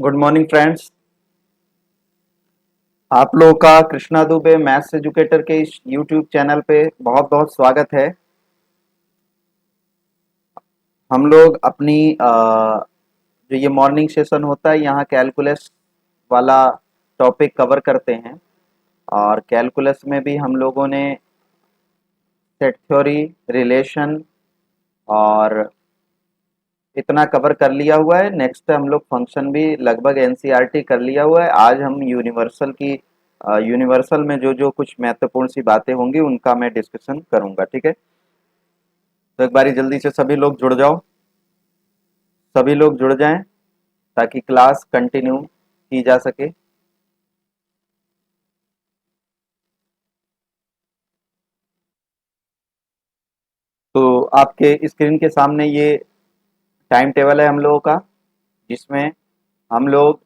Good morning friends. आप लोगों का कृष्णा दुबे मैथ्स एजुकेटर के इस यूट्यूब चैनल पे बहुत बहुत स्वागत है। हम लोग अपनी जो ये मॉर्निंग सेशन होता है यहाँ कैलकुलस वाला टॉपिक कवर करते हैं। और कैलकुलस में भी हम लोगों ने सेट थ्योरी, रिलेशन और इतना कवर कर लिया हुआ है। नेक्स्ट हम लोग फंक्शन भी लगभग एनसीईआरटी कर लिया हुआ है। आज हम यूनिवर्सल में जो जो कुछ महत्वपूर्ण सी बातें होंगी उनका मैं डिस्कशन करूंगा। ठीक है, तो एक बारी जल्दी से सभी लोग जुड़ जाओ, सभी लोग जुड़ जाएं ताकि क्लास कंटिन्यू की जा सके। तो आपके स्क्रीन के सामने ये टाइम टेबल है हम लोगों का, जिसमें हम लोग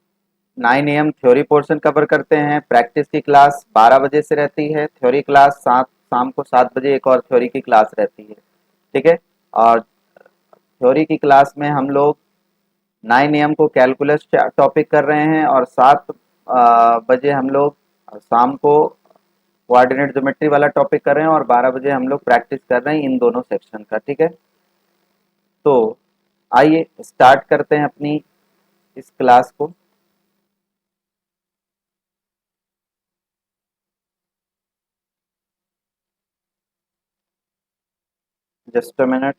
9 AM थ्योरी पोर्शन कवर करते हैं। प्रैक्टिस की क्लास 12 बजे से रहती है। थ्योरी क्लास शाम को 7 बजे एक और थ्योरी की क्लास रहती है। ठीक है, और थ्योरी की क्लास में हम लोग 9 AM को कैलकुलस टॉपिक कर रहे हैं और 7 बजे हम लोग शाम को कोऑर्डिनेट ज्योमेट्री वाला टॉपिक कर रहे हैं और 12 बजे हम लोग प्रैक्टिस कर रहे हैं इन दोनों सेक्शन का। ठीक है, तो आइए स्टार्ट करते हैं अपनी इस क्लास को। Just a minute.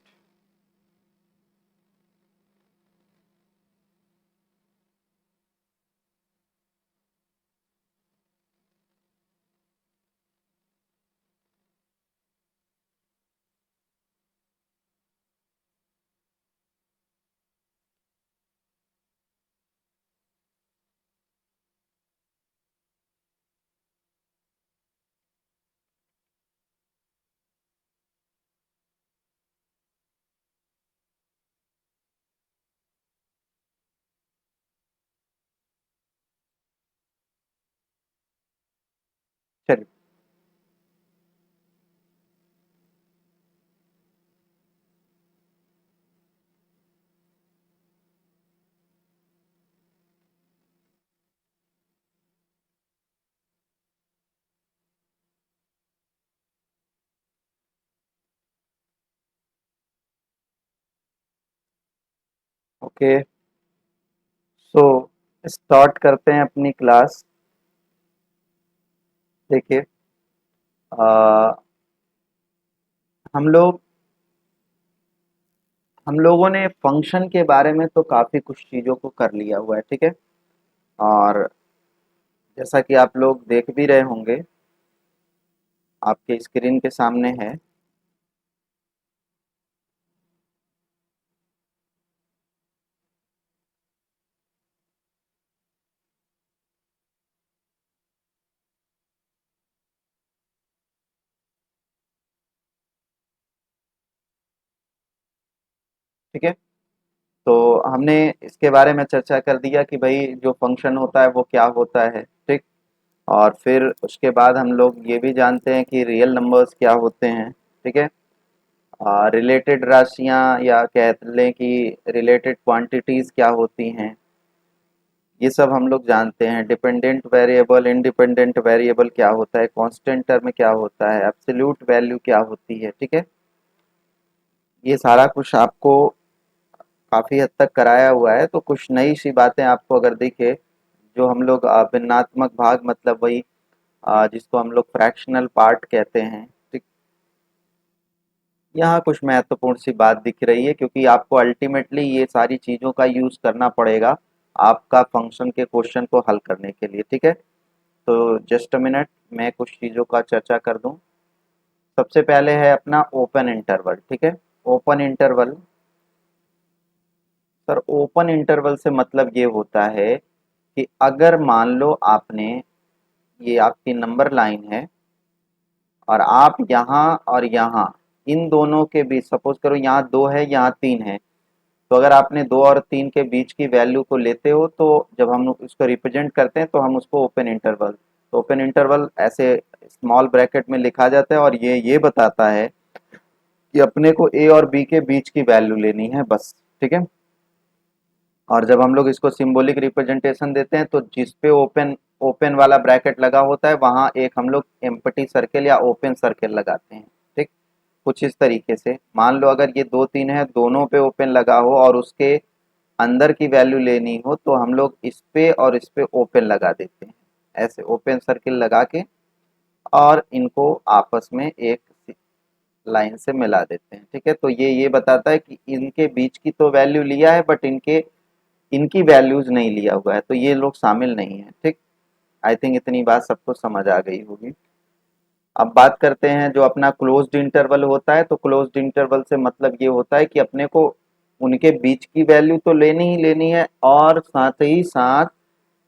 चलिए, ओके, सो स्टार्ट करते हैं अपनी क्लास। देखिए, अ, हम लोग हम लोगों ने फंक्शन के बारे में तो काफी कुछ चीजों को कर लिया हुआ है। ठीक है, और जैसा कि आप लोग देख भी रहे होंगे, आपके स्क्रीन के सामने है। ठीक है, तो हमने इसके बारे में चर्चा कर दिया कि भाई जो फंक्शन होता है वो क्या होता है। ठीक, और फिर उसके बाद हम लोग ये भी जानते हैं कि रियल नंबर्स क्या होते हैं। ठीक है, रिलेटेड राशियां या कह लें कि रिलेटेड क्वांटिटीज क्या होती हैं, ये सब हम लोग जानते हैं। डिपेंडेंट वेरिएबल, इंडिपेंडेंट वेरिएबल क्या होता है, कांस्टेंट टर्म क्या होता है, एब्सोल्यूट वैल्यू क्या होती है। ठीक है, ये सारा कुछ आपको काफी हद तक कराया हुआ है। तो कुछ नई सी बातें आपको अगर दिखे, जो हम लोग भिन्नात्मक भाग मतलब वही जिसको हम लोग फ्रैक्शनल पार्ट कहते हैं। ठीक, यहाँ कुछ महत्वपूर्ण सी बात दिख रही है क्योंकि आपको अल्टीमेटली ये सारी चीजों का यूज करना पड़ेगा आपका फंक्शन के क्वेश्चन को हल करने के लिए। ठीक है, तो जस्ट अ मिनट, मैं कुछ चीजों का चर्चा कर दूं। सबसे पहले है अपना ओपन इंटरवल। ठीक है, open interval, sir open interval से मतलब ये होता है कि अगर मान लो आपने, ये आपकी नंबर लाइन है और आप यहाँ और यहाँ इन दोनों के बीच, सपोज करो यहाँ 2 है यहाँ 3 है, तो अगर आपने 2 और 3 के बीच की वैल्यू को लेते हो तो जब हम उसको रिप्रेजेंट करते हैं तो हम उसको ओपन इंटरवल, तो ओपन इंटरवल ऐसे स्मॉल ब्रैकेट में लिखा जाता है और ये बताता है कि अपने को ए और बी के बीच की वैल्यू लेनी है बस। ठीक है, और जब हम लोग इसको सिंबॉलिक रिप्रेजेंटेशन देते हैं तो जिस पे ओपन ओपन वाला ब्रैकेट लगा होता है वहां एक हम लोग एम्प्टी सर्किल या ओपन सर्किल लगाते हैं। ठीक, कुछ इस तरीके से मान लो अगर ये दो तीन है, दोनों पे ओपन लगा हो और उसके अंदर की वैल्यू लेनी हो तो हम लोग इस पे और इस पे ओपन लगा देते हैं, ऐसे ओपन सर्किल लगा के और इनको आपस में एक लाइन से मिला देते हैं। ठीक है, तो ये बताता है कि इनके बीच की तो वैल्यू लिया है बट इनकी वैल्यूज नहीं लिया हुआ है, तो ये लोग शामिल नहीं है। ठीक, आई थिंक इतनी बात सबको समझ आ गई होगी। अब बात करते हैं जो अपना क्लोज्ड इंटरवल होता है, तो क्लोज्ड इंटरवल से मतलब ये होता है कि अपने को उनके बीच की वैल्यू तो लेनी ही लेनी है और साथ ही साथ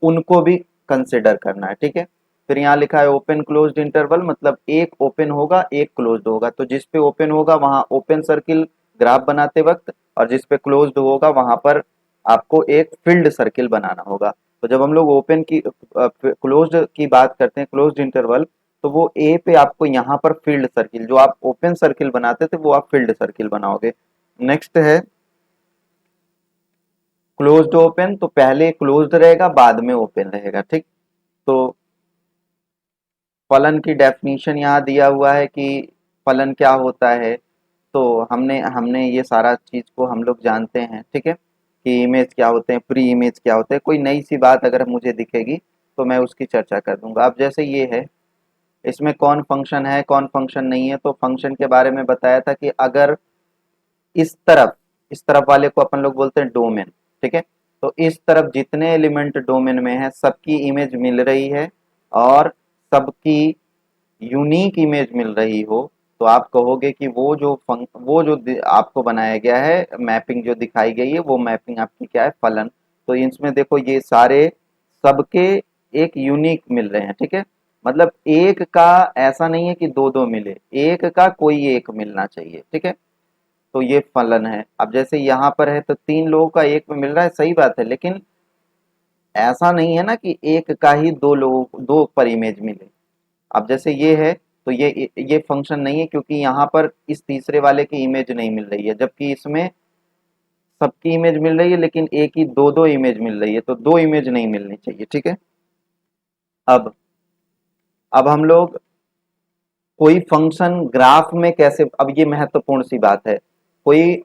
उनको भी कंसिडर करना है। ठीक है, फिर यहाँ लिखा है ओपन क्लोज्ड इंटरवल, मतलब एक ओपन होगा एक क्लोज्ड होगा, तो जिस पे ओपन होगा वहां ओपन सर्किल ग्राफ बनाते वक्त, और जिस पे क्लोज्ड होगा वहां पर आपको एक फील्ड सर्किल बनाना होगा। तो जब हम लोग ओपन की क्लोज्ड की बात करते हैं, क्लोज्ड इंटरवल, तो वो ए पे आपको यहाँ पर फील्ड सर्किल, जो आप ओपन सर्किल बनाते थे वो आप फील्ड सर्किल बनाओगे। नेक्स्ट है क्लोज्ड ओपन, तो पहले क्लोज्ड रहेगा बाद में ओपन रहेगा। ठीक, तो फलन की डेफिनेशन यहाँ दिया हुआ है कि फलन क्या होता है, तो हमने हमने ये सारा चीज को हम लोग जानते हैं। ठीक है, कि इमेज क्या होते हैं, प्री इमेज क्या होते हैं, कोई नई सी बात अगर मुझे दिखेगी तो मैं उसकी चर्चा कर दूंगा। अब जैसे ये है, इसमें कौन फंक्शन है कौन फंक्शन नहीं है, तो फंक्शन के बारे में बताया था कि अगर इस तरफ वाले को अपन लोग बोलते हैं डोमेन। ठीक है, तो इस तरफ जितने एलिमेंट डोमेन में है सबकी इमेज मिल रही है और सबकी यूनिक इमेज मिल रही हो, तो आप कहोगे कि आपको बनाया गया है मैपिंग जो दिखाई गई है वो मैपिंग आपकी क्या है, फलन। तो इसमें देखो ये सारे सबके एक यूनिक मिल रहे हैं। ठीक है, मतलब एक का ऐसा नहीं है कि दो दो मिले, एक का कोई एक मिलना चाहिए। ठीक है, तो ये फलन है। अब जैसे यहाँ पर है तो तीन लोगों का एक में मिल रहा है, सही बात है, लेकिन ऐसा नहीं है ना कि एक का ही दो लोगों दो पर इमेज मिले। अब जैसे ये है तो ये फंक्शन नहीं है क्योंकि यहाँ पर इस तीसरे वाले की इमेज नहीं मिल रही है, जबकि इसमें सबकी इमेज मिल रही है लेकिन एक ही दो दो इमेज मिल रही है, तो दो इमेज नहीं मिलनी चाहिए। ठीक है, अब अब हम लोग कोई फंक्शन ग्राफ में कैसे, अब ये महत्वपूर्ण सी बात है, कोई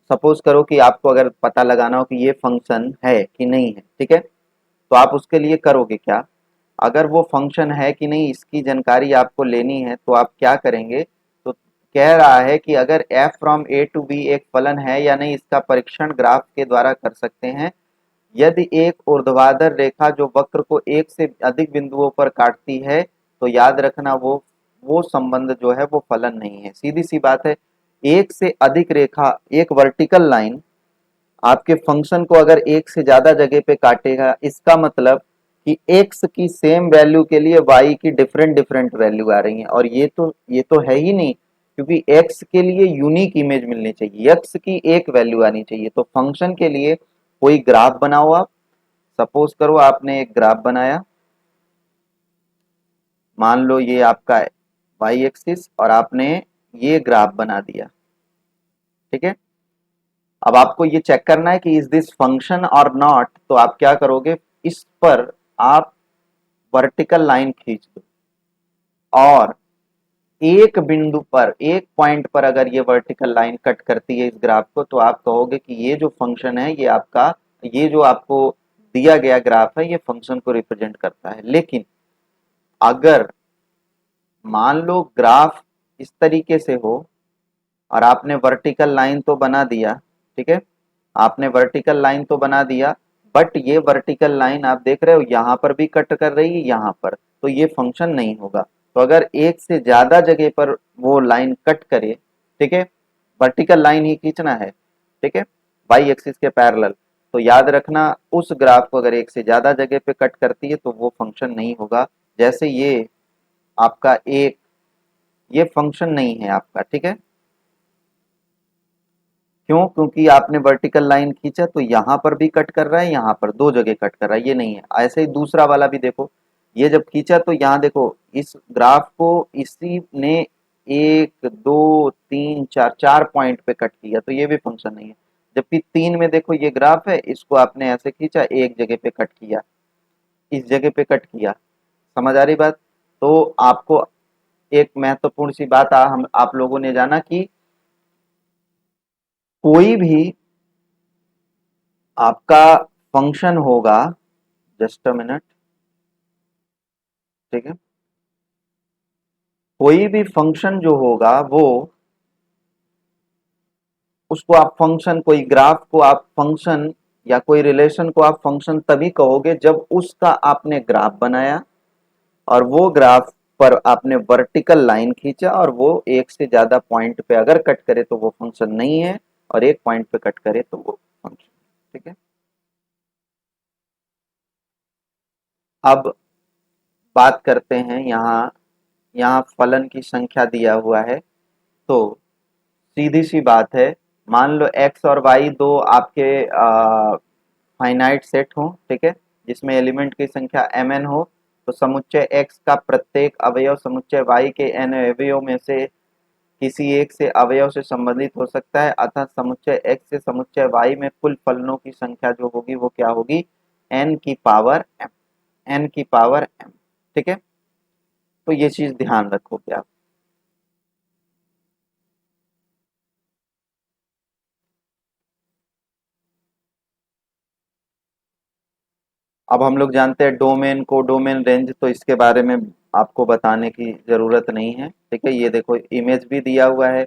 सपोज करो कि आपको अगर पता लगाना हो कि ये फंक्शन है कि नहीं है, ठीक है, तो आप उसके लिए करोगे क्या, अगर वो फंक्शन है कि नहीं इसकी जानकारी आपको लेनी है तो आप क्या करेंगे, तो कह रहा है कि अगर f from a to b एक फलन है या नहीं इसका परीक्षण ग्राफ के द्वारा कर सकते हैं। यदि एक ऊर्ध्वाधर रेखा जो वक्र को एक से अधिक बिंदुओं पर काटती है तो याद रखना वो संबंध जो है वो फलन नहीं है। सीधी सी बात है, एक से अधिक रेखा, एक वर्टिकल लाइन आपके फंक्शन को अगर एक से ज्यादा जगह पे काटेगा, इसका मतलब कि x की सेम वैल्यू के लिए y की डिफरेंट डिफरेंट वैल्यू आ रही है, और ये तो है ही नहीं, क्योंकि x के लिए यूनिक इमेज मिलनी चाहिए, x की एक वैल्यू आनी चाहिए। तो फंक्शन के लिए कोई ग्राफ बनाओ आप, सपोज करो आपने एक ग्राफ बनाया, मान लो ये आपका y एक्सिस और आपने ये ग्राफ बना दिया। ठीक है, अब आपको ये चेक करना है कि इज दिस फंक्शन और नॉट, तो आप क्या करोगे, इस पर आप वर्टिकल लाइन खींच दो और एक बिंदु पर एक पॉइंट पर अगर ये वर्टिकल लाइन कट करती है इस ग्राफ को, तो आप कहोगे कि ये जो फंक्शन है ये आपका, ये जो आपको दिया गया ग्राफ है ये फंक्शन को रिप्रेजेंट करता है। लेकिन अगर मान लो ग्राफ इस तरीके से हो और आपने वर्टिकल लाइन तो बना दिया, ठीक है, आपने वर्टिकल लाइन तो बना दिया, बट ये वर्टिकल लाइन आप देख रहे हो यहाँ पर भी कट कर रही है यहाँ पर, तो ये फंक्शन नहीं होगा। तो अगर एक से ज्यादा जगह पर वो लाइन कट करे, ठीक है, वर्टिकल लाइन ही खींचना है, ठीक है, वाई एक्सिस के पैरेलल, तो याद रखना उस ग्राफ को अगर एक से ज्यादा जगह पे कट करती है तो वो फंक्शन नहीं होगा। जैसे ये आपका एक, ये फंक्शन नहीं है आपका। ठीक है, क्यों, क्योंकि आपने वर्टिकल लाइन खींचा तो यहाँ पर भी कट कर रहा है, यहाँ पर दो जगह कट कर रहा है, ये नहीं है। ऐसे ही दूसरा वाला भी देखो, ये जब खींचा तो यहाँ देखो इस ग्राफ को इसी ने एक दो तीन चार चार पॉइंट पे कट किया, तो ये भी फंक्शन नहीं है। जबकि 3 में देखो ये ग्राफ है, इसको आपने ऐसे खींचा, एक जगह पे कट किया, इस जगह पे कट किया। समझ आ रही बात? तो आपको एक महत्वपूर्ण सी बात हम आप लोगों ने जाना कि कोई भी आपका फंक्शन होगा, जस्ट अ मिनट, ठीक है, कोई भी फंक्शन जो होगा वो, उसको आप फंक्शन, कोई ग्राफ को आप फंक्शन या कोई रिलेशन को आप फंक्शन तभी कहोगे जब उसका आपने ग्राफ बनाया और वो ग्राफ पर आपने वर्टिकल लाइन खींचा और वो एक से ज्यादा पॉइंट पे अगर कट करे तो वो फंक्शन नहीं है, और एक पॉइंट पे कट करे तो वो फंक्शन। ठीक है, अब बात करते हैं यहाँ, यहाँ फलन की संख्या दिया हुआ है, तो सीधी सी बात है, मान लो x और y दो आपके फाइनाइट सेट हो, ठीक है, जिसमें एलिमेंट की संख्या mn हो, तो समुच्चय x का प्रत्येक अवयव समुच्चय y के n अवयवों में से किसी एक से अवयव से संबंधित हो सकता है, अतः समुच्चय x से समुच्चय y में कुल फलनों की संख्या जो होगी वो क्या होगी, n की पावर m, n की पावर m। ठीक है, तो ये चीज ध्यान रखोगे आप। अब हम लोग जानते हैं डोमेन को, डोमेन रेंज, तो इसके बारे में आपको बताने की जरूरत नहीं है। ठीक है, ये देखो इमेज भी दिया हुआ है,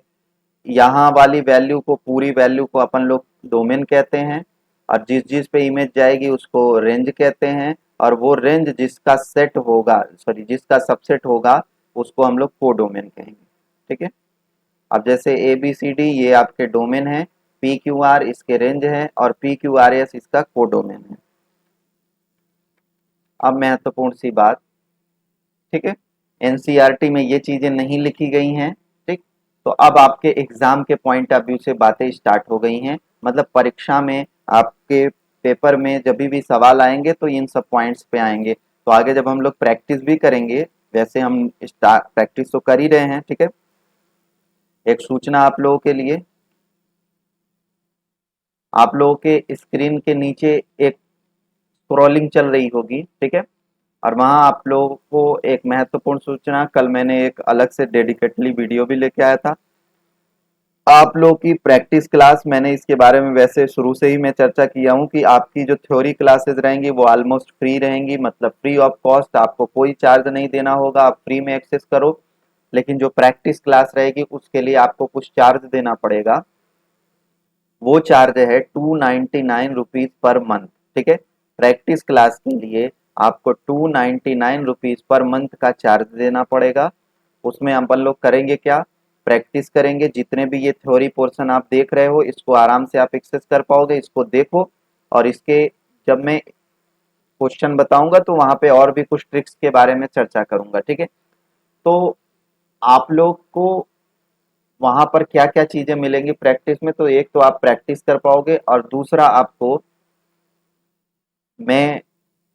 यहाँ वाली वैल्यू को, पूरी वैल्यू को अपन लोग डोमेन कहते हैं, और जिस जिस पे इमेज जाएगी उसको रेंज कहते हैं, और वो रेंज जिसका सेट होगा, सॉरी जिसका सबसेट होगा, उसको हम लोग कोडोमेन कहेंगे। ठीक है, अब जैसे ए बी सी डी ये आपके डोमेन है, पी क्यू आर इसके रेंज है, और पी क्यू आर एस इसका कोडोमेन है। अब महत्वपूर्ण सी बात, ठीक है, एनसीईआरटी में ये चीजें नहीं लिखी गई हैं, ठीक, तो अब आपके एग्जाम के पॉइंट ऑफ व्यू से बातें स्टार्ट हो गई हैं, मतलब परीक्षा में आपके पेपर में जब भी सवाल आएंगे तो इन सब पॉइंट्स पे आएंगे। तो आगे जब हम लोग प्रैक्टिस भी करेंगे, वैसे हम प्रैक्टिस तो कर ही रहे हैं, ठीक है, एक सूचना आप लोगों के लिए, आप लोगों के स्क्रीन के नीचे एक स्क्रॉलिंग चल रही होगी, ठीक है, और वहाँ आप लोगों को एक महत्वपूर्ण सूचना, कल मैंने एक अलग से डेडिकेटली वीडियो भी लेके आया था आप लोगों की प्रैक्टिस क्लास। मैंने इसके बारे में वैसे शुरू से ही मैं चर्चा किया हूँ कि आपकी जो थ्योरी क्लासेस रहेंगी वो ऑलमोस्ट फ्री रहेंगी, मतलब फ्री ऑफ कॉस्ट, आपको कोई चार्ज नहीं देना होगा, आप फ्री में एक्सेस करो। लेकिन जो प्रैक्टिस क्लास रहेगी उसके लिए आपको कुछ चार्ज देना पड़ेगा, वो चार्ज है 299 रुपीज पर मंथ। ठीक है, प्रैक्टिस क्लास के लिए आपको 299 रुपीज पर मंथ का चार्ज देना पड़ेगा। उसमें अपन लोग करेंगे क्या, प्रैक्टिस करेंगे, जितने भी ये थ्योरी पोर्शन आप देख रहे हो इसको आराम से आप एक्सेस कर पाओगे, इसको देखो, और इसके जब मैं क्वेश्चन बताऊंगा तो वहां पे और भी कुछ ट्रिक्स के बारे में चर्चा करूंगा। ठीक है, तो आप लोग को वहां पर क्या क्या चीजें मिलेंगी प्रैक्टिस में, तो एक तो आप प्रैक्टिस कर पाओगे, और दूसरा आपको मैं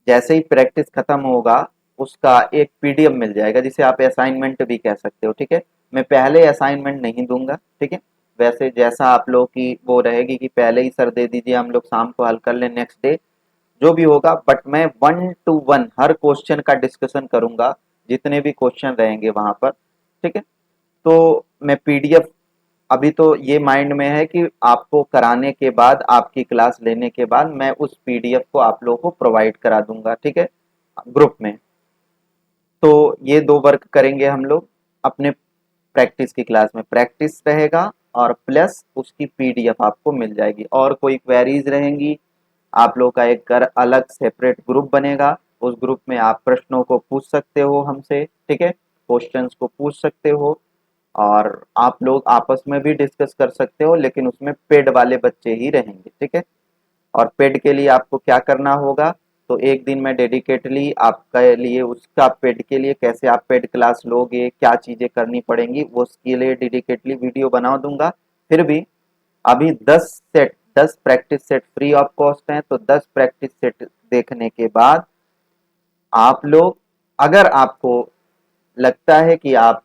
जैसे ही प्रैक्टिस खत्म होगा उसका एक पीडीएफ मिल जाएगा, जिसे आप असाइनमेंट भी कह सकते हो। ठीक है, मैं पहले असाइनमेंट नहीं दूंगा, ठीक है, वैसे जैसा आप लोग की वो रहेगी कि पहले ही सर दे दीजिए, हम लोग शाम को हल कर ले नेक्स्ट डे, जो भी होगा, बट मैं 1 to 1 हर क्वेश्चन का डिस्कशन करूंगा, जितने भी क्वेश्चन रहेंगे वहां पर। ठीक है, तो मैं पीडीएफ, अभी तो ये माइंड में है कि आपको कराने के बाद, आपकी क्लास लेने के बाद मैं उस पीडीएफ को आप लोगों को प्रोवाइड करा दूंगा, ठीक है, ग्रुप में। तो ये दो वर्क करेंगे हम लोग अपने प्रैक्टिस की क्लास में, प्रैक्टिस रहेगा और प्लस उसकी पीडीएफ आपको मिल जाएगी, और कोई क्वेरीज रहेंगी आप लोग का एक अलग सेपरेट ग्रुप बनेगा, उस ग्रुप में आप प्रश्नों को पूछ सकते हो हमसे, ठीक है, क्वेश्चंस को पूछ सकते हो, और आप लोग आपस में भी डिस्कस कर सकते हो, लेकिन उसमें पेड वाले बच्चे ही रहेंगे। ठीक है, और पेड के लिए आपको क्या करना होगा, तो एक दिन मैं डेडिकेटली आपके लिए, उसका पेड के लिए कैसे आप पेड क्लास लोगे, क्या चीजें करनी पड़ेंगी, वो उसके लिए डेडिकेटली वीडियो बना दूंगा। फिर भी अभी 10 set, 10 practice set free of cost हैं, तो 10 प्रैक्टिस सेट देखने के बाद आप लोग, अगर आपको लगता है कि आप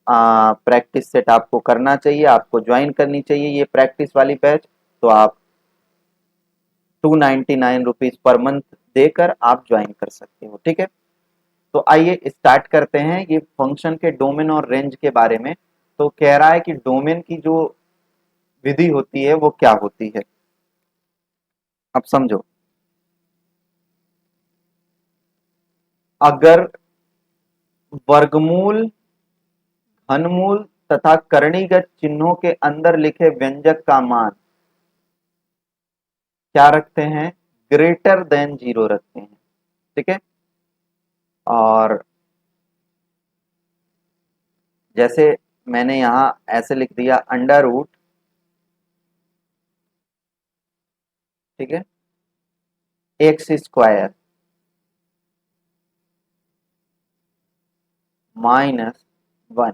प्रैक्टिस सेट आपको करना चाहिए, आपको ज्वाइन करनी चाहिए ये प्रैक्टिस वाली बैच, तो आप 299 रुपीज पर मंथ देकर आप ज्वाइन कर सकते हो। ठीक है, तो आइए स्टार्ट करते हैं ये फंक्शन के डोमेन और रेंज के बारे में। तो कह रहा है कि डोमेन की जो विधि होती है वो क्या होती है, अब समझो। अगर वर्गमूल, घनमूल तथा करणीगत चिन्हों के अंदर लिखे व्यंजक का मान क्या रखते हैं, ग्रेटर देन 0 रखते हैं। ठीक है, और जैसे मैंने यहां ऐसे लिख दिया अंडर रूट, ठीक है, एक्स स्क्वायर -1।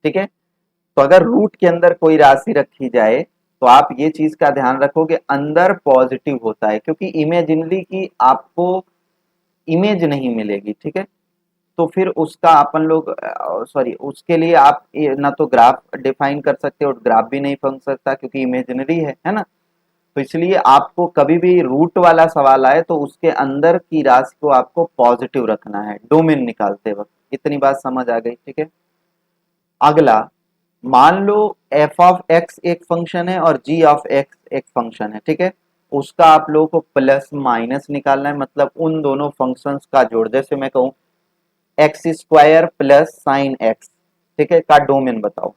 ठीक है, तो अगर रूट के अंदर कोई राशि रखी जाए तो आप ये चीज का ध्यान रखोगे अंदर पॉजिटिव होता है, क्योंकि इमेजिनरी की आपको इमेज नहीं मिलेगी। ठीक है, तो फिर उसका अपन लोग सॉरी उसके लिए आप ना तो ग्राफ डिफाइन कर सकते हो, ग्राफ भी नहीं बन सकता क्योंकि इमेजिनरी है ना। तो इसलिए आपको कभी भी रूट वाला सवाल आए तो उसके अंदर की राशि को आपको पॉजिटिव रखना है डोमेन निकालते वक्त। इतनी बात समझ आ गई। ठीक है, अगला, मान लो एफ ऑफ एक्स एक फंक्शन है और जी ऑफ एक्स एक फंक्शन है। ठीक है, उसका आप लोगों को प्लस माइनस निकालना है, मतलब उन दोनों फंक्शंस का जोड़। जैसे मैं कहूं x square plus sine x, ठीक है, का डोमेन बताओ।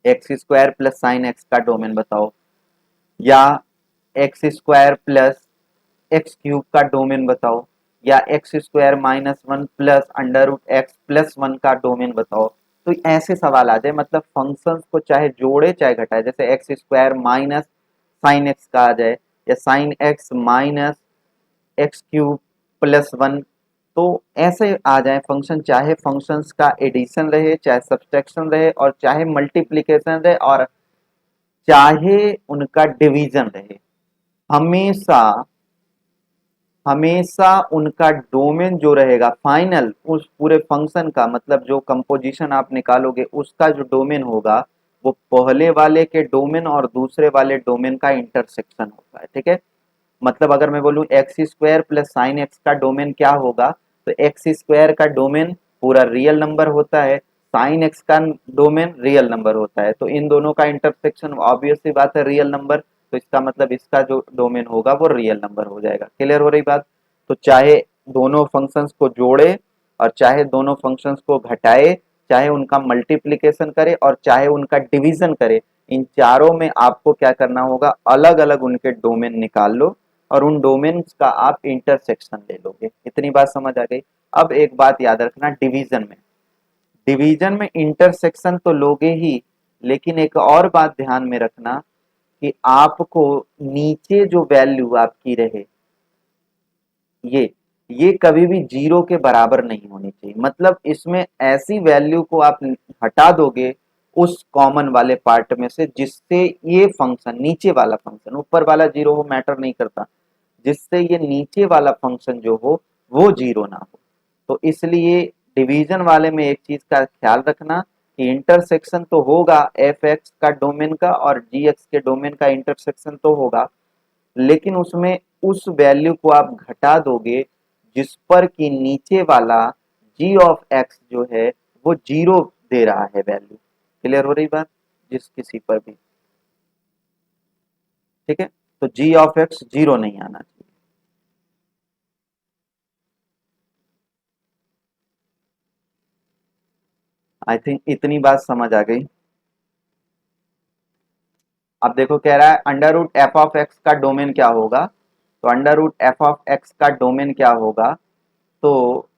X square plus sine x का डोमेन बताओ, या x square plus x cube का डोमेन बताओ, या x square -1 plus under root x plus 1 का डोमेन बताओ। तो ऐसे सवाल आ जाए, मतलब फंक्शंस को चाहे जोड़े चाहे घटाए, जैसे x square minus sign x का आ जाए, या sine x minus x cube plus 1। तो ऐसे आ जाए फंक्शन, चाहे फंक्शंस का एडिशन रहे, चाहे सब्सट्रैक्शन रहे, और चाहे मल्टीप्लिकेशन रहे, और चाहे उनका डिवीजन रहे, हमेशा हमेशा उनका डोमेन जो रहेगा फाइनल उस पूरे फंक्शन का, मतलब जो कंपोजिशन आप निकालोगे उसका जो डोमेन होगा वो पहले वाले के डोमेन और दूसरे वाले डोमेन का इंटरसेक्शन होता है। ठीक है, मतलब अगर मैं बोलूं x square plus sine x का डोमेन क्या होगा, तो एक्स स्क्वायर का डोमेन पूरा रियल नंबर होता है, साइन एक्स का डोमेन रियल नंबर होता है, तो इन दोनों का इंटरसेक्शन ऑब्वियस सी बात है रियल नंबर। तो इसका मतलब इसका जो डोमेन होगा वो रियल नंबर हो जाएगा। क्लियर हो रही बात। तो चाहे दोनों फंक्शंस को जोड़े और चाहे दोनों फंक्शंस को घटाए, चाहे उनका मल्टीप्लिकेशन करे और चाहे उनका डिवीजन करे, इन चारों में आपको क्या करना होगा, अलग अलग उनके डोमेन निकाल लो और उन डोमेन्स का आप इंटरसेक्शन ले लोगे। इतनी बात समझ आ गई। अब एक बात याद रखना, डिवीजन में इंटरसेक्शन तो लोगे ही, लेकिन एक और बात ध्यान में रखना कि आपको नीचे जो वैल्यू आपकी रहे, ये ये कभी भी 0 के बराबर नहीं होनी चाहिए। मतलब इसमें ऐसी वैल्यू को आप हटा दोगे उस कॉमन वाले पार्ट में से जिससे ये फंक्शन, नीचे वाला फंक्शन, ऊपर वाला 0 हो मैटर नहीं करता, जिससे ये नीचे वाला फंक्शन जो हो वो 0 ना हो। तो इसलिए डिवीजन वाले में एक चीज का ख्याल रखना कि इंटरसेक्शन तो होगा एफ एक्स का डोमेन का और जी एक्स के डोमेन का इंटरसेक्शन तो होगा, लेकिन उसमें उस वैल्यू को आप घटा दोगे जिस पर कि नीचे वाला जी ऑफ एक्स जो है वो 0 दे रहा है वैल्यू। क्लियर हो रही बात, जिस किसी पर भी। ठीक है, तो जी ऑफ एक्स 0 नहीं आना चाहिए। आई थिंक इतनी बात समझ आ गई। अब देखो कह रहा है under root f of x का डोमेन क्या होगा, तो under root f of x का डोमेन क्या होगा, तो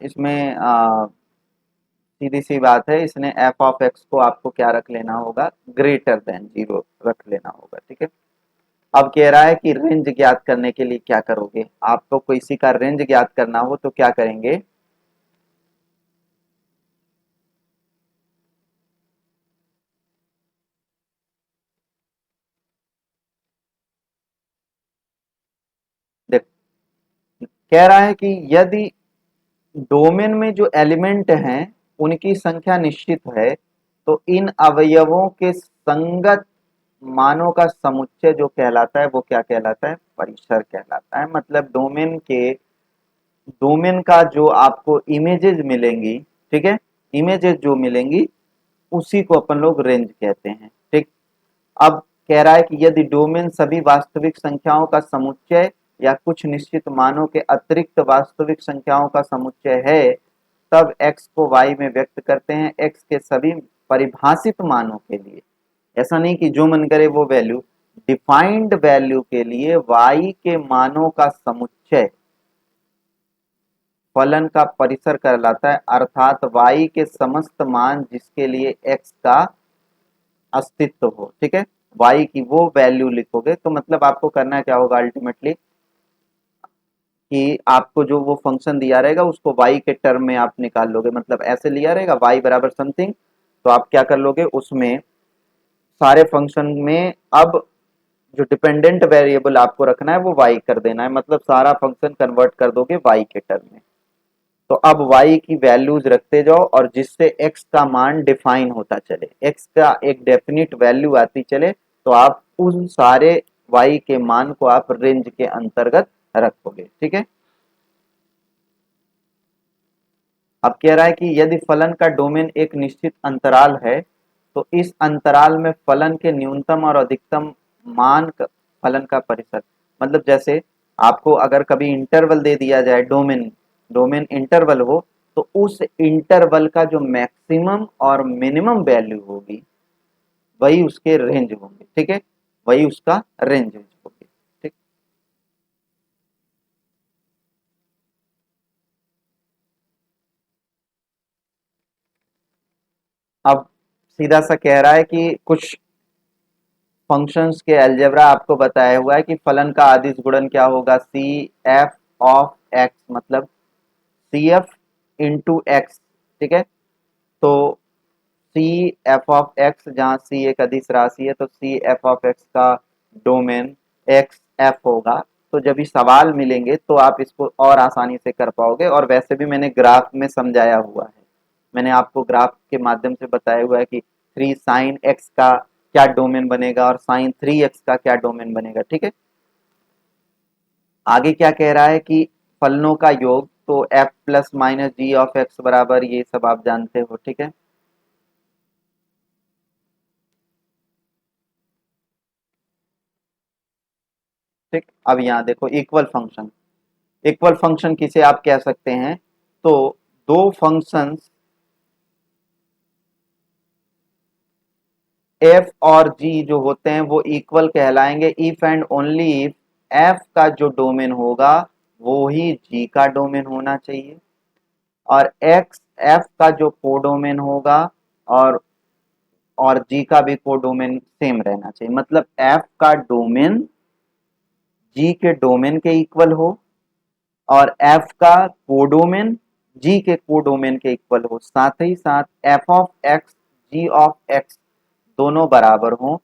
इसमें सीधी सी बात है, इसने एफ ऑफ एक्स को आपको क्या रख लेना होगा, ग्रेटर देन 0 रख लेना होगा। ठीक है, अब कह रहा है कि रेंज ज्ञात करने के लिए क्या करोगे, आपको किसी का रेंज ज्ञात करना हो तो क्या करेंगे। देख, कह रहा है कि यदि डोमेन में जो एलिमेंट हैं उनकी संख्या निश्चित है तो इन अवयवों के संगत मानों का समुच्चय जो कहलाता है वो क्या कहलाता है, परिसर कहलाता है। मतलब डोमेन का जो आपको इमेजेस मिलेंगी, ठीक है, इमेजेस जो मिलेंगी उसी को अपन लोग रेंज कहते हैं। ठीक, अब कह रहा है कि यदि डोमेन सभी वास्तविक संख्याओं का समुच्चय या कुछ निश्चित मानों के अतिरिक्त वास्तविक संख्याओं का समुच्चय है, तब x को y में व्यक्त करते हैं x के सभी परिभाषित मानों के लिए। ऐसा नहीं कि जो मन करे वो वैल्यू, डिफाइंड वैल्यू के लिए y के मानों का समुच्चय फलन का परिसर कहलाता है, अर्थात y के समस्त मान जिसके लिए x का अस्तित्व हो। ठीक है, y की वो वैल्यू लिखोगे तो मतलब आपको करना क्या होगा अल्टीमेटली, कि आपको जो वो फंक्शन दिया रहेगा उसको y के टर्म में आप निकाल लोगे। मतलब ऐसे लिया रहेगा y बराबर समथिंग, तो आप क्या कर लोगे उसमें सारे फंक्शन में अब जो डिपेंडेंट वेरिएबल आपको रखना है वो y कर देना है। मतलब सारा फंक्शन कन्वर्ट कर दोगे y के टर्म में। तो अब y की वैल्यूज रखते जाओ और जिससे x का मान डिफाइन होता चले, x का एक डेफिनिट वैल्यू आती चले, तो आप उन सारे y के मान को आप रेंज के अंतर्गत रखोगे। ठीक है, अब कह रहा है कि यदि फलन का डोमेन एक निश्चित अंतराल है तो इस अंतराल में फलन के न्यूनतम और अधिकतम फलन का परिसर। मतलब जैसे आपको अगर कभी इंटरवल दे दिया जाए, डोमेन डोमेन इंटरवल हो, तो उस इंटरवल का जो मैक्सिमम और मिनिमम वैल्यू होगी वही उसके रेंज होंगे। ठीक है, वही उसका रेंज होगी। ठीक, अब सीधा सा कह रहा है कि कुछ फंक्शंस के अलजेब्रा आपको बताया हुआ है कि फलन का अदिश गुणन क्या होगा, सी एफ ऑफ एक्स, मतलब सी एफ इंटू एक्स। ठीक है, तो सी एफ ऑफ एक्स, जहाँ सी एक अदिश राशि है तो सी एफ ऑफ एक्स का डोमेन एक्स एफ होगा। तो जब ये सवाल मिलेंगे तो आप इसको और आसानी से कर पाओगे, और वैसे भी मैंने ग्राफ में समझाया हुआ है। मैंने आपको ग्राफ के माध्यम से बताया हुआ है कि 3 साइन एक्स का क्या डोमेन बनेगा और साइन 3x का क्या डोमेन बनेगा। ठीक है, आगे क्या कह रहा है कि फलनों का योग, तो f plus minus g of x बराबर, ये सब आप जानते हो। ठीक है, ठीक, अब यहाँ देखो इक्वल फंक्शन। इक्वल फंक्शन किसे आप कह सकते हैं, तो दो फंक्शंस f और g जो होते हैं वो इक्वल कहलाएंगे if and only if f का जो डोमेन होगा वो ही g का डोमेन होना चाहिए, और x f का जो कोडोमेन होगा और g का भी कोडोमेन सेम रहना चाहिए। मतलब f का डोमेन g के डोमेन के इक्वल हो और f का कोडोमेन g के कोडोमेन के इक्वल हो, साथ ही साथ f of x g of x दोनों बराबर हो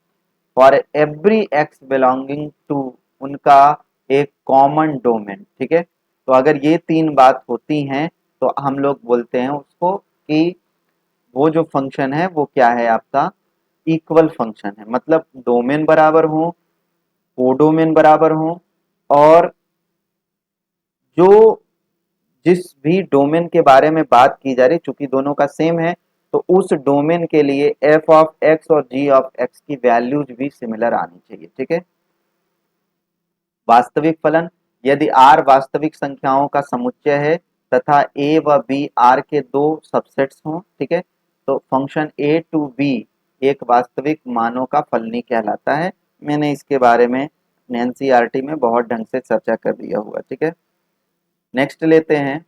for every x belonging to उनका एक कॉमन डोमेन। ठीक है, तो अगर ये तीन बात होती हैं तो हम लोग बोलते हैं उसको कि वो जो फंक्शन है वो क्या है, आपका इक्वल फंक्शन है। मतलब डोमेन बराबर हो, कोडोमेन बराबर हो, और जो जिस भी डोमेन के बारे में बात की जा रही, चूंकि दोनों का सेम है, तो उस डोमेन के लिए एफ ऑफ एक्स और जी ऑफ एक्स की वैल्यूज भी सिमिलर आनी चाहिए। ठीक है, वास्तविक फलन, यदि r वास्तविक संख्याओं का समुच्चय है तथा a व b r के दो सबसेट्स हों, ठीक है, तो फंक्शन a टू b एक वास्तविक मानों का फलनी कहलाता है। मैंने इसके बारे में एनसीईआरटी में बहुत ढंग से चर्चा कर दिया हुआ। ठीक है, नेक्स्ट लेते हैं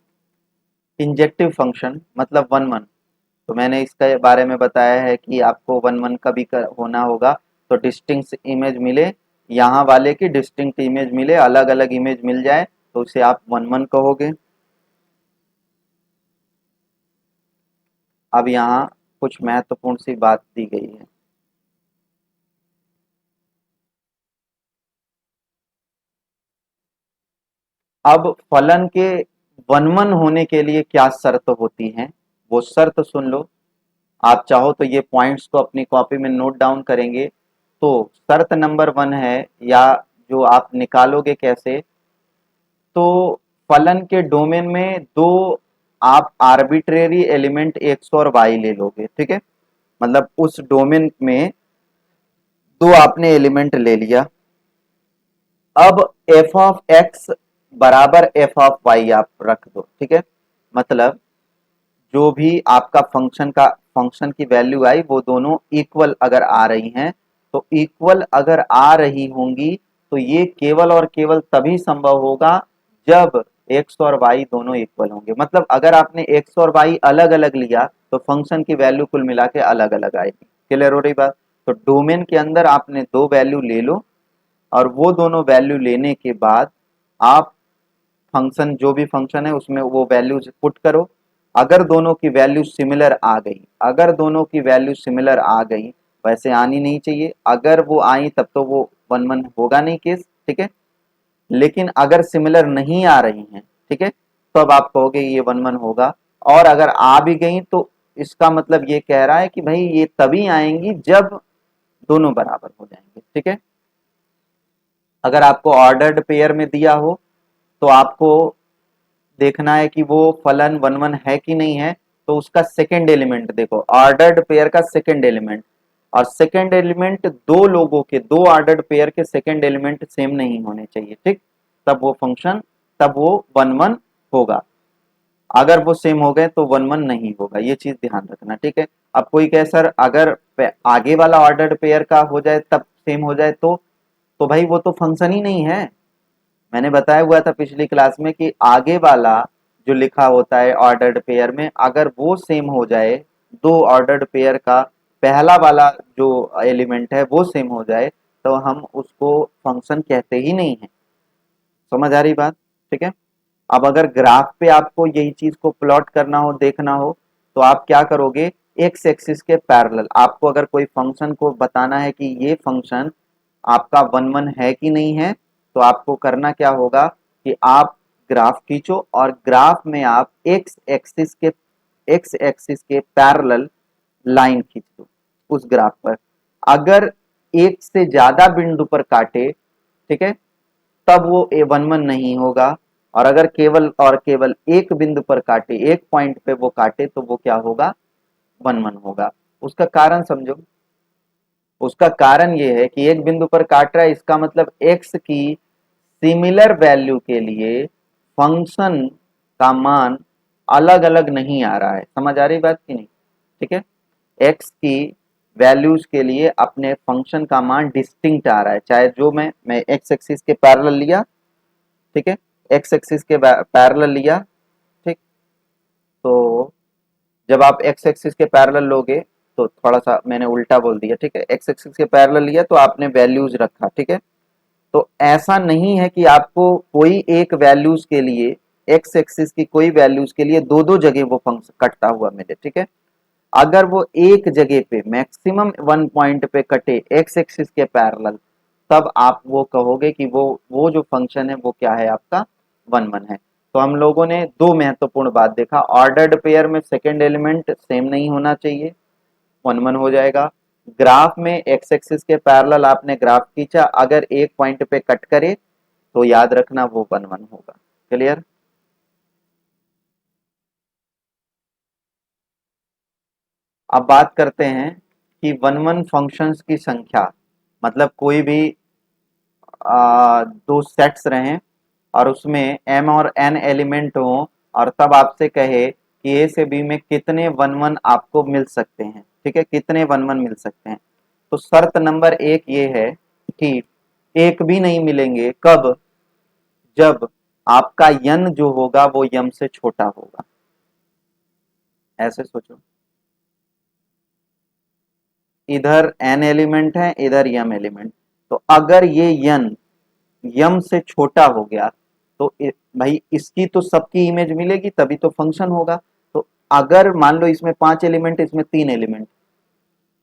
इंजेक्टिव फंक्शन, मतलब वन वन। तो मैंने इसके बारे में बताया है कि आपको वन वन का भी होना होगा, तो डिस्टिंक्ट इमेज मिले, यहाँ वाले की डिस्टिंक्ट इमेज मिले, अलग अलग इमेज मिल जाए तो उसे आप वन वन कहोगे। अब यहाँ कुछ महत्वपूर्ण सी बात दी गई है। अब फलन के वन वन होने के लिए क्या शर्त होती है, वो शर्त सुन लो। आप चाहो तो ये पॉइंट्स को अपनी कॉपी में नोट डाउन करेंगे तो शर्त नंबर 1 है, या जो आप निकालोगे कैसे, तो फलन के डोमेन में दो आप आर्बिट्रेरी एलिमेंट एक्स और वाई ले लोगे, ठीक है। मतलब उस डोमेन में दो आपने एलिमेंट ले लिया। अब एफ ऑफ एक्स बराबर एफ ऑफ वाई आप रख दो, ठीक है। मतलब जो भी आपका फंक्शन की वैल्यू आई वो दोनों इक्वल अगर आ रही हैं, तो इक्वल अगर आ रही होंगी तो ये केवल और केवल तभी संभव होगा जब एक्स और वाई दोनों इक्वल होंगे। मतलब अगर आपने एक्स और वाई अलग अलग लिया तो फंक्शन की वैल्यू कुल मिला के अलग अलग आएगी। क्लियर हो रही बात? तो डोमेन के अंदर आपने दो वैल्यू ले लो, और वो दोनों वैल्यू लेने के बाद आप फंक्शन, जो भी फंक्शन है उसमें वो वैल्यूज पुट करो। अगर दोनों की वैल्यू सिमिलर आ गई, अगर दोनों की वैल्यू सिमिलर आ गई, वैसे आनी नहीं चाहिए, अगर वो आई तब तो वो वन वन होगा नहीं केस, ठीक है। लेकिन अगर सिमिलर नहीं आ रही हैं, ठीक है, तो अब आप कहोगे ये वन वन होगा। और अगर आ भी गई तो इसका मतलब ये कह रहा है कि भाई ये तभी आएंगी जब दोनों बराबर हो जाएंगे, ठीक है। अगर आपको ऑर्डर्ड पेयर में दिया हो तो आपको देखना है कि वो फलन वन वन है कि नहीं है। तो उसका सेकंड एलिमेंट देखो, ऑर्डर्ड पेयर का सेकंड एलिमेंट, और सेकंड एलिमेंट दो लोगों के, दो ऑर्डर्ड पेयर के सेकंड एलिमेंट सेम नहीं होने चाहिए, ठीक। तब वो फंक्शन, तब वो वन वन होगा। अगर वो सेम हो गए तो वन वन नहीं होगा, ये चीज ध्यान रखना, ठीक है। अब कोई कहे सर अगर आगे वाला ऑर्डर्ड पेयर का हो जाए तब सेम हो जाए, तो भाई वो तो फंक्शन ही नहीं है। मैंने बताया हुआ था पिछली क्लास में कि आगे वाला जो लिखा होता है ऑर्डर्ड पेयर में, अगर वो सेम हो जाए, दो ऑर्डर्ड पेयर का पहला वाला जो एलिमेंट है वो सेम हो जाए, तो हम उसको फंक्शन कहते ही नहीं है। समझ आ रही बात? ठीक है। अब अगर ग्राफ पे आपको यही चीज को प्लॉट करना हो, देखना हो, तो आप क्या करोगे, एक्स एक्सिस के पैरेलल आपको अगर कोई फंक्शन को बताना है कि ये फंक्शन आपका वन वन है कि नहीं है, तो आपको करना क्या होगा कि आप ग्राफ खींचो और ग्राफ में आप एक्स एक्सिस के पैरेलल लाइन खींच दो उस ग्राफ पर। अगर एक से ज्यादा बिंदु पर काटे, ठीक है, तब वो ए वन वन नहीं होगा। और अगर केवल और केवल एक बिंदु पर काटे, एक पॉइंट पे वो काटे, तो वो क्या होगा, वन वन होगा। उसका कारण समझो। उसका कारण ये है कि एक बिंदु पर काट रहा है, इसका मतलब एक्स की सिमिलर वैल्यू के लिए फंक्शन का मान अलग अलग नहीं आ रहा है। समझ आ रही बात की नहीं? ठीक है। एक्स की वैल्यूज के लिए अपने फंक्शन का मान डिस्टिंक्ट आ रहा है, चाहे जो मैं एक्स एक्सिस के पैरेलल लिया, ठीक है, एक्स एक्सिस के पैरेलल लिया, ठीक। तो जब आप एक्स एक्सिस के पैरेलल लोगे, तो थोड़ा सा मैंने उल्टा बोल दिया, ठीक है, एक्स एक्सिस के पैरेलल लिया तो आपने वैल्यूज रखा, ठीक है। तो ऐसा नहीं है कि आपको कोई एक वैल्यूज के लिए, एक्स एक्सिस की कोई वैल्यूज के लिए दो दो जगह वो फंक्शन कटता हुआ मिले, ठीक है। अगर वो एक जगह पे मैक्सिमम वन पॉइंट पे कटे एक्स एक्सिस के पैरेलल, तब आप वो कहोगे कि वो जो फंक्शन है वो क्या है, आपका वन वन है। तो हम लोगों ने दो महत्वपूर्ण बात देखा, ऑर्डर्ड पेयर में सेकंड एलिमेंट सेम नहीं होना चाहिए, वन वन हो जाएगा। ग्राफ में एक्स एक्सिस के पैरेलल आपने ग्राफ खींचा, अगर एक पॉइंट पे कट करे तो याद रखना वो वन वन होगा। क्लियर? अब बात करते हैं कि वन वन फंक्शंस की संख्या, मतलब कोई भी दो सेट्स रहें और उसमें m और n एलिमेंट हो, और तब आपसे कहे कि a से b में कितने वन वन आपको मिल सकते हैं, ठीक है, कितने वन वन मिल सकते हैं। तो शर्त नंबर एक ये है कि एक भी नहीं मिलेंगे, कब, जब आपका n जो होगा वो m से छोटा होगा। ऐसे सोचो, इधर n एलिमेंट है, इधर m एलिमेंट, तो अगर ये n यम से छोटा हो गया तो भाई इसकी तो सबकी इमेज मिलेगी, तभी तो फंक्शन होगा। तो अगर मान लो इसमें पांच एलिमेंट, इसमें तीन एलिमेंट,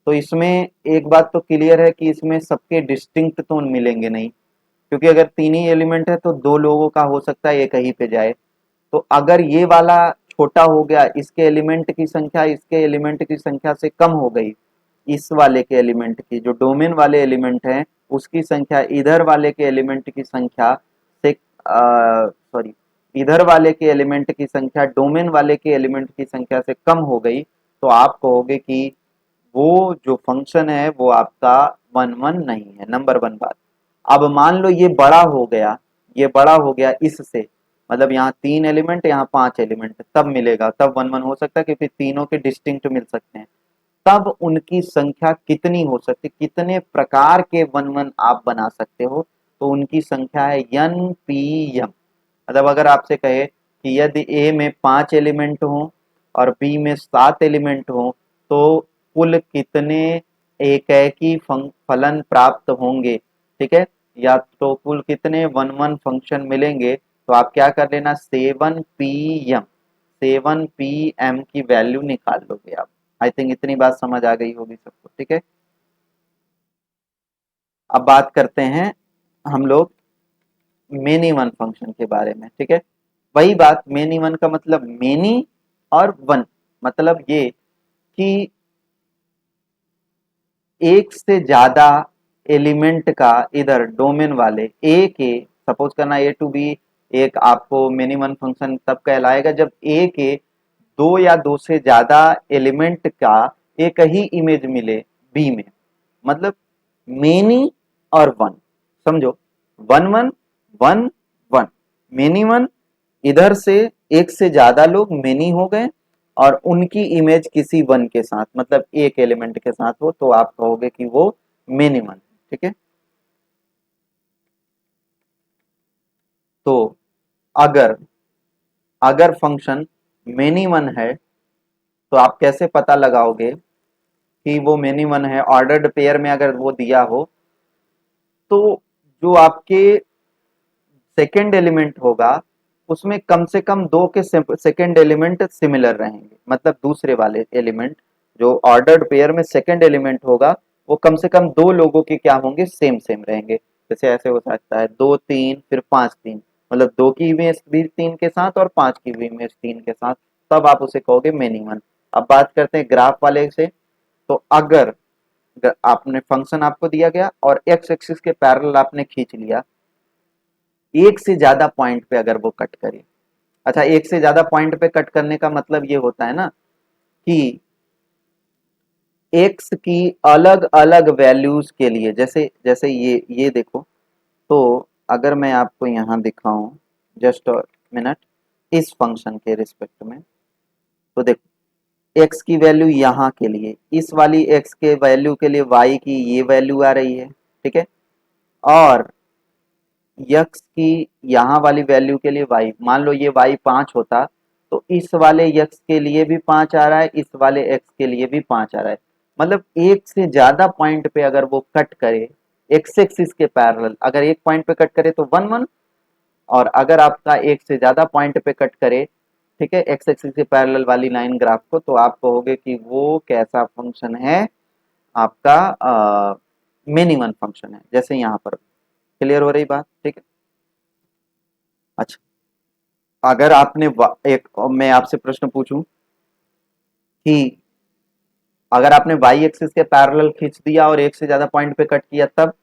तो इसमें एक बात तो क्लियर है कि इसमें सबके डिस्टिंक्ट तो मिलेंगे नहीं, क्योंकि अगर तीन ही एलिमेंट है तो दो लोगों का हो सकता है एक ही पे जाए। तो अगर ये वाला छोटा हो गया, इसके एलिमेंट की संख्या इसके एलिमेंट की संख्या से कम हो गई, इस वाले के एलिमेंट की, जो डोमेन वाले एलिमेंट हैं उसकी संख्या इधर वाले के एलिमेंट की संख्या से सॉरी इधर वाले के एलिमेंट की संख्या डोमेन वाले के एलिमेंट की संख्या से कम हो गई, तो आप कहोगे कि वो जो फंक्शन है वो आपका वन वन नहीं है। नंबर वन बात। अब मान लो ये बड़ा हो गया, ये बड़ा हो गया इससे, मतलब यहाँ 3 एलिमेंट यहाँ 5 एलिमेंट, तब मिलेगा, तब वन वन हो सकता है क्योंकि तीनों के डिस्टिंक्ट मिल सकते हैं। तब उनकी संख्या कितनी हो सकती, कितने प्रकार के वन वन आप बना सकते हो, तो उनकी संख्या है एन पी एम। मतलब अगर आपसे कहे कि यदि ए में 5 एलिमेंट हो और बी में 7 एलिमेंट हो, तो कुल कितने एकेकी फलन प्राप्त होंगे, ठीक है, या तो कुल कितने वन वन फंक्शन मिलेंगे, तो आप क्या कर लेना, 7 पी एम की वैल्यू निकाल लोगे आप। आई थिंक इतनी बात समझ आ गई होगी सबको, ठीक है। अब बात करते हैं हम लोग मेनी वन फंक्शन के बारे में, ठीक है। वही बात, मेनी वन का मतलब मेनी और वन, मतलब ये कि एक से ज्यादा एलिमेंट का इधर डोमेन वाले ए के, सपोज करना ए टू बी, एक आपको मेनी वन फंक्शन तब कहलाएगा जब ए के दो या दो से ज्यादा एलिमेंट का एक ही इमेज मिले बी में, मतलब मेनी और वन, समझो, one one one one, many one, इधर से एक से ज्यादा लोग मेनी हो गए और उनकी इमेज किसी वन के साथ, मतलब एक एलिमेंट के साथ हो, तो आप कहोगे कि वो मेनी वन, ठीक है। तो अगर अगर फंक्शन मेनी वन है तो आप कैसे पता लगाओगे कि वो मेनी वन है? ऑर्डर्ड पेयर में अगर वो दिया हो तो जो आपके सेकेंड एलिमेंट होगा उसमें कम से कम दो के सेकेंड एलिमेंट सिमिलर रहेंगे, मतलब दूसरे वाले एलिमेंट जो ऑर्डर्ड पेयर में सेकेंड एलिमेंट होगा वो कम से कम दो लोगों के क्या होंगे, सेम सेम रहेंगे। जैसे ऐसे हो सकता है 2 3 फिर 5 3, मतलब 2 की इमेज भी 3 के साथ और 5 की भी इमेज 3 के साथ, तब आप उसे कहोगे मेनी वन। अब बात करते हैं ग्राफ वाले से। तो अगर आपने फंक्शन आपको दिया गया और एक्स एक्सिस के पैरेलल आपने खींच लिया, एक से ज्यादा पॉइंट पे अगर वो कट करे, अच्छा एक से ज्यादा पॉइंट पे कट करने का मतलब ये होता है ना कि एक्स की अलग अलग वैल्यूज के लिए, जैसे जैसे ये देखो, तो अगर मैं आपको यहाँ दिखाऊं जस्ट मिनट इस फंक्शन के रिस्पेक्ट में, तो देखो एक्स की वैल्यू यहाँ के लिए, इस वाली एक्स के वैल्यू के लिए वाई की ये वैल्यू आ रही है, ठीक है, और यक्स की यहाँ वाली वैल्यू के लिए वाई, मान लो ये वाई 5 होता तो इस वाले यक्स के लिए भी 5 आ रहा है, इस वाले एक्स के लिए भी 5 आ रहा है, मतलब एक से ज्यादा पॉइंट पे अगर वो कट करे एक्स एक्सिस के पैरेलल, अगर एक पॉइंट पे कट करे तो वन वन, और अगर आपका एक से ज्यादा पॉइंट पे कट करे, ठीक है, एक्स एक्सिस के पैरेलल वाली लाइन ग्राफ को, तो आप कहोगे कि वो कैसा फंक्शन है, आपका मिनिमम फंक्शन है, जैसे यहाँ पर। क्लियर हो रही बात, ठीक है। अच्छा, अगर आपने एक मैं आपसे प्रश्न पूछूं कि अगर आपने वाई एक्सिस के पैरेलल खींच दिया और एक से ज्यादा पॉइंट पे कट किया, तब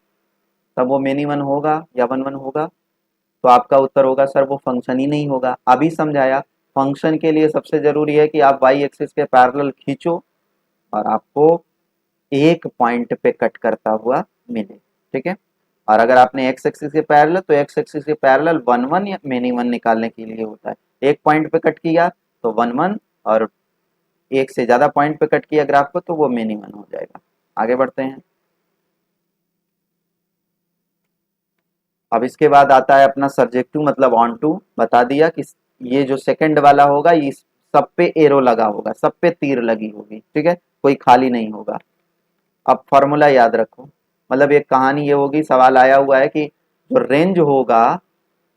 तब वो मेनी वन होगा या वन वन होगा? तो आपका उत्तर होगा सर वो फंक्शन ही नहीं होगा। अभी समझाया, फंक्शन के लिए सबसे जरूरी है कि आप वाई एक्सिस के पैरेलल खींचो और आपको एक पॉइंट पे कट करता हुआ मिले, ठीक है। और अगर आपने एक्स एक्सिस के पैरेलल, तो एक्स एक्सिस के पैरेलल वन वन या मेनी वन निकालने के लिए होता है, एक पॉइंट पे कट किया तो वन वन, और एक से ज्यादा पॉइंट पे कट किया ग्राफ को तो वो मेनी वन हो जाएगा। आगे बढ़ते हैं। अब इसके बाद आता है अपना सब्जेक्टिव, मतलब ऑन टू, बता दिया कि ये जो सेकंड वाला होगा इस सब पे एरो लगा होगा, सब पे तीर लगी होगी, ठीक है, कोई खाली नहीं होगा। अब फॉर्मूला याद रखो, मतलब एक कहानी ये होगी, सवाल आया हुआ है कि जो रेंज होगा,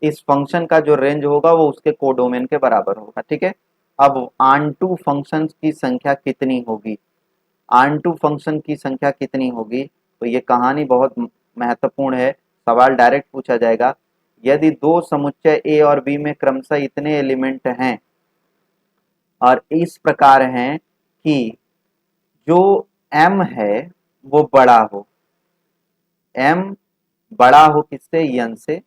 इस फंक्शन का जो रेंज होगा वो उसके कोडोमेन के बराबर होगा, ठीक है। अब आन टू फंक्शन की संख्या कितनी होगी, आन टू फंक्शन की संख्या कितनी होगी, तो ये कहानी बहुत महत्वपूर्ण है। सवाल डायरेक्ट पूछा जाएगा, यदि दो समुच्चय ए और बी में क्रमशः इतने एलिमेंट हैं और इस प्रकार हैं कि जो m है वो बड़ा हो, m बड़ा हो किससे, n से,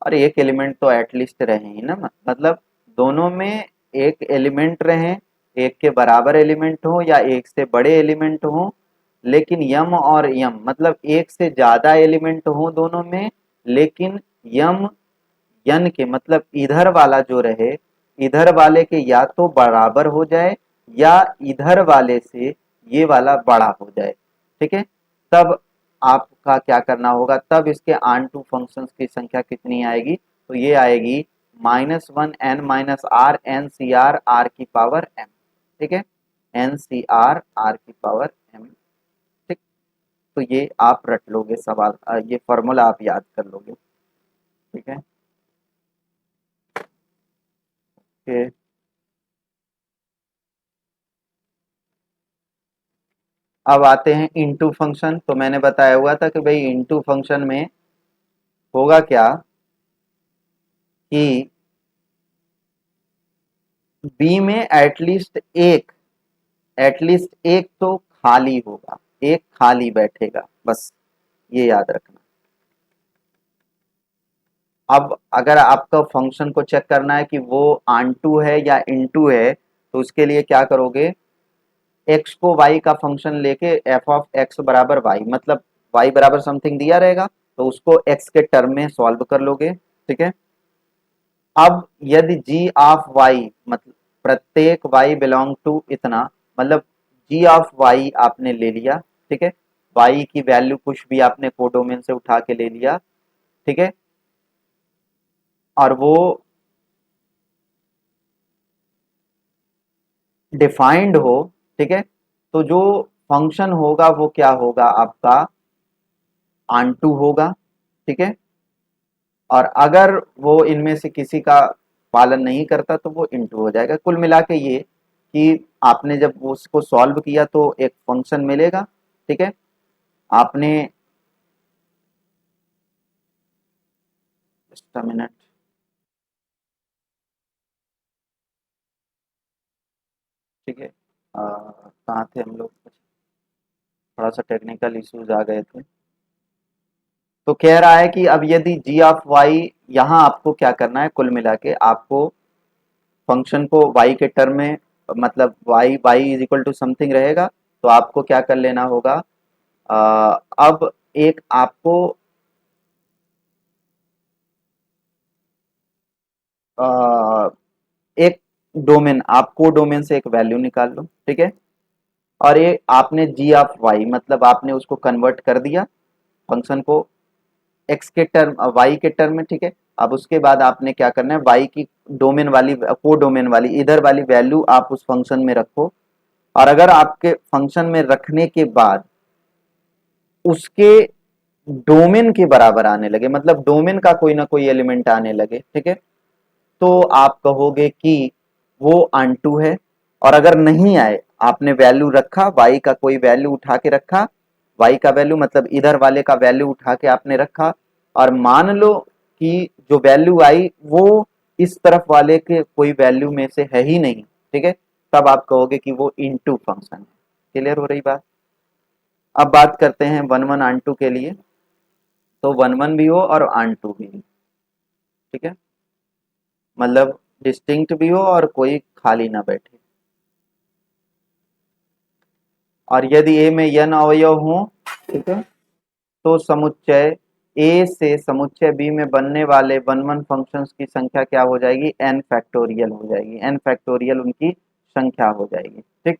और एक एलिमेंट तो एटलीस्ट रहे ही ना, मतलब दोनों में एक एलिमेंट रहे, एक के बराबर एलिमेंट हो या एक से बड़े एलिमेंट हो, लेकिन यम और यम मतलब एक से ज्यादा एलिमेंट हो दोनों में, लेकिन यम यन के मतलब इधर वाला जो रहे, इधर वाले के या तो बराबर हो जाए या इधर वाले से ये वाला बड़ा हो जाए, ठीक है। तब आपका क्या करना होगा, तब इसके आन टू फंक्शंस की संख्या कितनी आएगी, तो ये आएगी -1n-r आर की पावर m, ठीक है, आर की पावर m, ठीक। तो ये आप रट लोगे सवाल, ये फॉर्मूला आप याद कर लोगे, ठीक है। कि अब आते हैं इनटू फंक्शन। तो मैंने बताया हुआ था कि भाई इनटू फंक्शन में होगा क्या कि बी में एटलीस्ट एक तो खाली होगा, एक खाली बैठेगा, बस ये याद रखना। अब अगर आपका फंक्शन को चेक करना है कि वो आंटू है या इनटू है, तो उसके लिए क्या करोगे, एक्स को वाई का फंक्शन लेके एफ ऑफ एक्स बराबर वाई, मतलब वाई बराबर समथिंग दिया रहेगा तो उसको एक्स के टर्म में सॉल्व कर लोगे, ठीक है। अब यदि जी ऑफ वाई मतलब प्रत्येक वाई बिलोंग टू इतना, मतलब जी ऑफ वाई आपने ले लिया, ठीक है, वाई की वैल्यू कुछ भी आपने कोडोमेन से उठा के ले लिया, ठीक है, और वो डिफाइंड हो, ठीक है, तो जो फंक्शन होगा वो क्या होगा आपका, आंटू होगा, ठीक है। और अगर वो इनमें से किसी का पालन नहीं करता तो वो इंटू हो जाएगा। कुल मिला के ये कि आपने जब उसको सॉल्व किया तो एक फंक्शन मिलेगा, ठीक है। आपने जस्ट अ मिनट, ठीक है, कहाँ थे हम लोग, थोड़ा सा टेक्निकल इश्यूज आ गए थे। तो कह रहा है कि अब यदि जी ऑफ वाई, यहाँ आपको क्या करना है, कुल मिला के आपको फंक्शन को y के टर्म में, मतलब y is equal to something रहेगा, तो आपको क्या कर लेना होगा, अब एक आपको अ, एक डोमेन, आपको डोमेन से एक वैल्यू निकाल लो, ठीक है, और ये आपने जी ऑफ वाई मतलब आपने उसको कन्वर्ट कर दिया फंक्शन को एक्स के टर्म वाई के टर्म में, ठीक है। अब उसके बाद आपने क्या करना है, वाई की डोमेन वाली को डोमेन वाली इधर वाली वैल्यू आप उस फंक्शन में रखो, और अगर आपके फंक्शन में रखने के बाद उसके डोमेन के बराबर आने लगे, मतलब डोमेन का कोई ना कोई एलिमेंट आने लगे, ठीक है, तो आप कहोगे कि वो अनटू है। और अगर नहीं आए, आपने वैल्यू रखा y का कोई वैल्यू उठा के रखा, y का वैल्यू मतलब इधर वाले का वैल्यू उठा के आपने रखा, और मान लो कि जो वैल्यू आई वो इस तरफ वाले के कोई वैल्यू में से है ही नहीं, ठीक है, तब आप कहोगे कि वो इनटू फंक्शन है। क्लियर हो रही बात। अब बात करते हैं वन वन आन टू के लिए। तो वन वन भी हो और आन टू भी हो, ठीक है, मतलब डिस्टिंक्ट भी हो और कोई खाली ना बैठे। और यदि ए में n अवयव हो, ठीक है, तो समुच्चय ए से समुच्चय बी में बनने वाले वन वन फंक्शंस की संख्या क्या हो जाएगी, n फैक्टोरियल हो जाएगी, n फैक्टोरियल उनकी संख्या हो जाएगी, ठीक।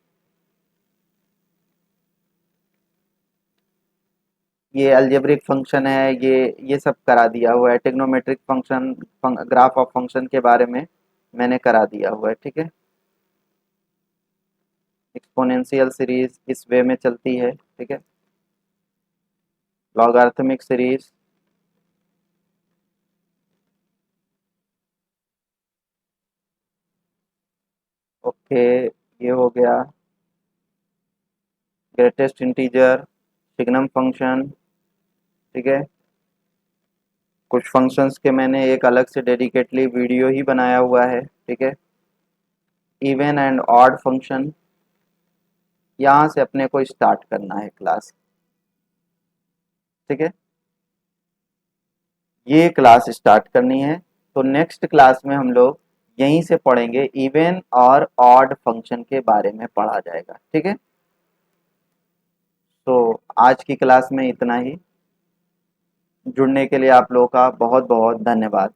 ये अलजेब्रिक फंक्शन है, ये सब करा दिया हुआ है, trigonometric function, graph of function के बारे में मैंने करा दिया हुआ है, ठीक है। एक्सपोनेंशियल सीरीज इस वे में चलती है, ठीक है, लॉगरिथमिक सीरीज, ओके, ये हो गया ग्रेटेस्ट इंटीजर, सिग्नम फंक्शन, ठीक है। कुछ फंक्शंस के मैंने एक अलग से डेडिकेटली वीडियो ही बनाया हुआ है, ठीक है। इवन एंड ऑड फंक्शन, यहाँ से अपने को स्टार्ट करना है क्लास। ठीक है, ये क्लास स्टार्ट करनी है। तो नेक्स्ट क्लास में हम लोग यहीं से पढ़ेंगे, इवन और ऑड फंक्शन के बारे में पढ़ा जाएगा। ठीक है, तो आज की क्लास में इतना ही। जुड़ने के लिए आप लोगों का बहुत बहुत धन्यवाद।